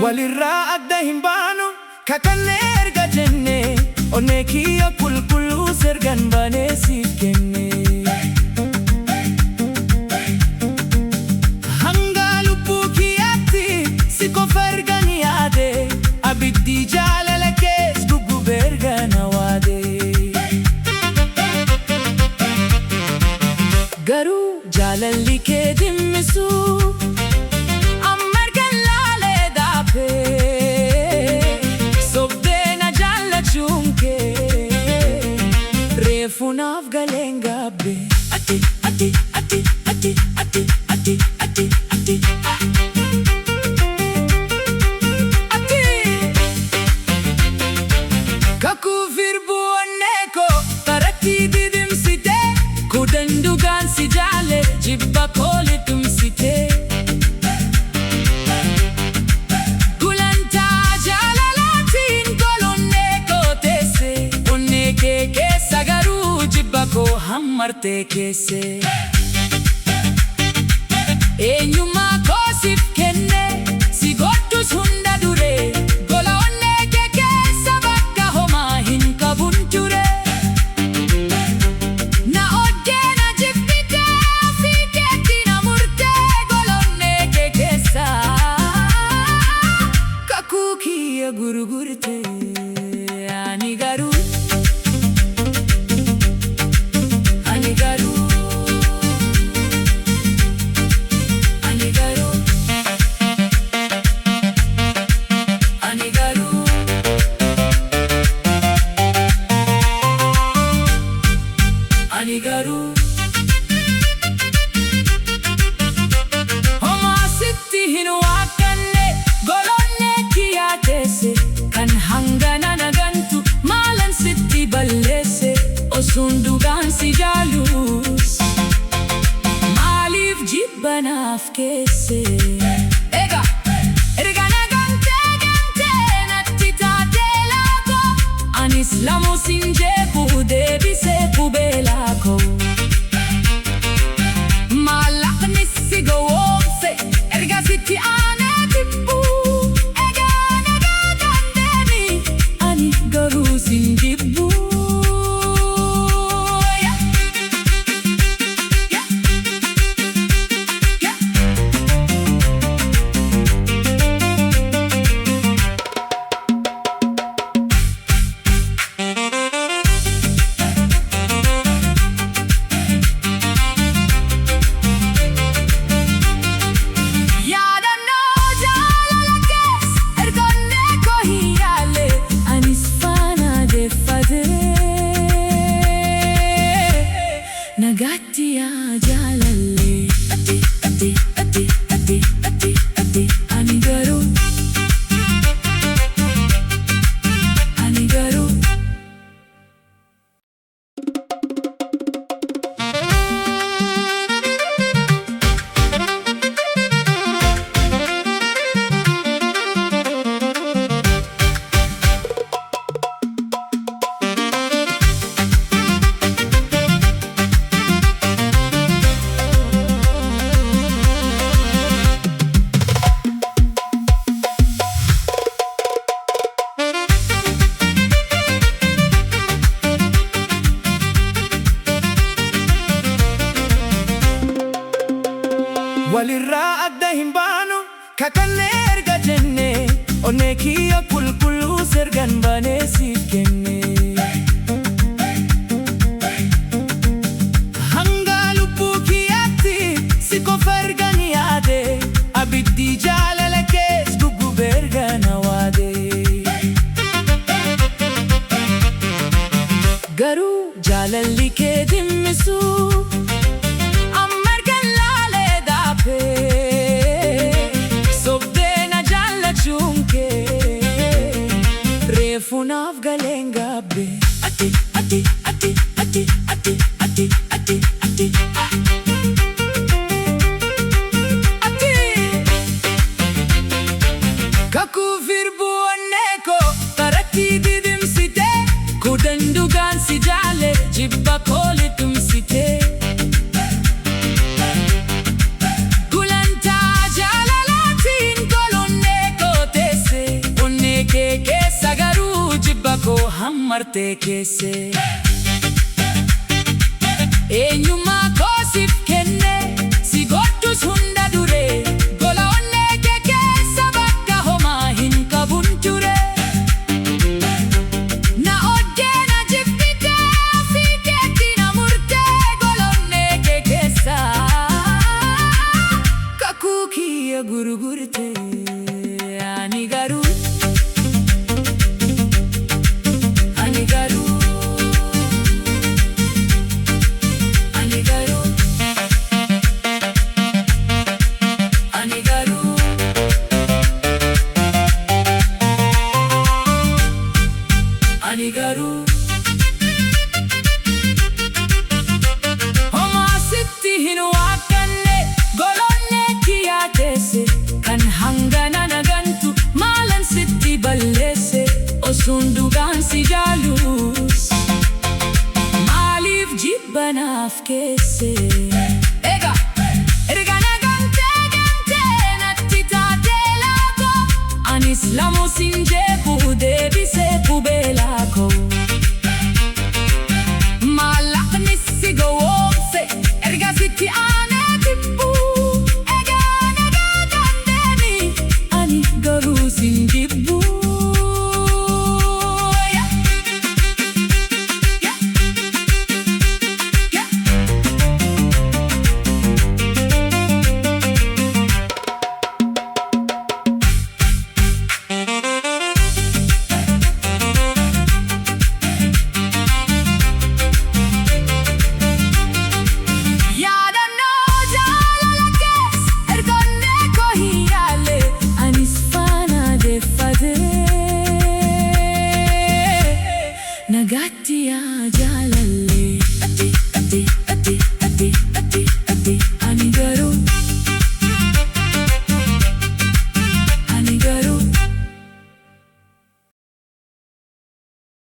walirraa adda hin baanu kakannee erga jennee onnee kiyya qulqulluu sergan baanee siif kenne. Hanga lubbuu kiyyaatti si qofa ergan yaade abiddi jaalala kees guggubee erga na waade. Garuu jaalalli kee dhimmisu funaaf galeen gaabbe ati ati ati ati ati ati ati ati ati kakuu firbuu onnee koo taratti didimsite kudandugaan si jaale jibba koo litumsite. Gulantaa jaalalaatiin golonnee koo teesse onnee kee keessa garuu ko hammartee keesse. Eenyummaa koo siif kenne si godhus hunda dure gola onnee kee keessa bakka homaa hin qabun ture. Na oddee na jibbite ofii keetti na murtee gola onnee kee keessa kakuu kiyya gurgurte. Ani garuu homaa sitti hin waaqanne golonnee kiyyaa teesse kan hangana nagantu maalan sitti balleesse osuun dhugaan si jaalus maaliif jibba naaf keesse. Erga nagantee natti taatee laakoo anis lamu sin jeequ deebisee qubeelaa koo. Sitti aanee tibbuu egaa nagaa dandeeni ani garuu sin jibbuu. Nagatti yaa jaalalle ati ati ati ati ati ati ani garuu walirraa adda hin baanu kakannee erga jennee onnee kiyya qulqulluu sergan baanee siif kenne. Hanga lubbuu kiyyaatti si qofa ergan yaade abiddi jaalala kees guggubee erga na waade. Garuu jaalalli kee dhimmisu funaaf galeen gaabbe ati ati ati ati ati ati ati ati ati kakuu firbuu onnee koo taratti didimsite kudandugaan si jaale jibba koo litumsite. marte keesse. Eenyummaa koo siif kenne si godhus hunda dure. Gola onnee kee keessa bakka homaa hin qabun ture. Na oddee na jibbite ofii keetti na murte. Gola onnee kee keessa kakuu kiyya gurgurte. Ani garuu homaa sitti hin waaqanne gola onnee kiyyaa teesse. Kan hangana nagantu maalan sitti balleesse. Osuun dhugaan si jaalus maaliif jibba naaf keesse. Erga nagantee natti taatee laakoo anis lamu sin jeequ deebisee qubeelaa koo. Maallaqni si gowwoomse erga sitti aanee tibbuu. Egaa nagaa kan deemi ani garuu sin jibbu. Nagatti yaa jaalallee.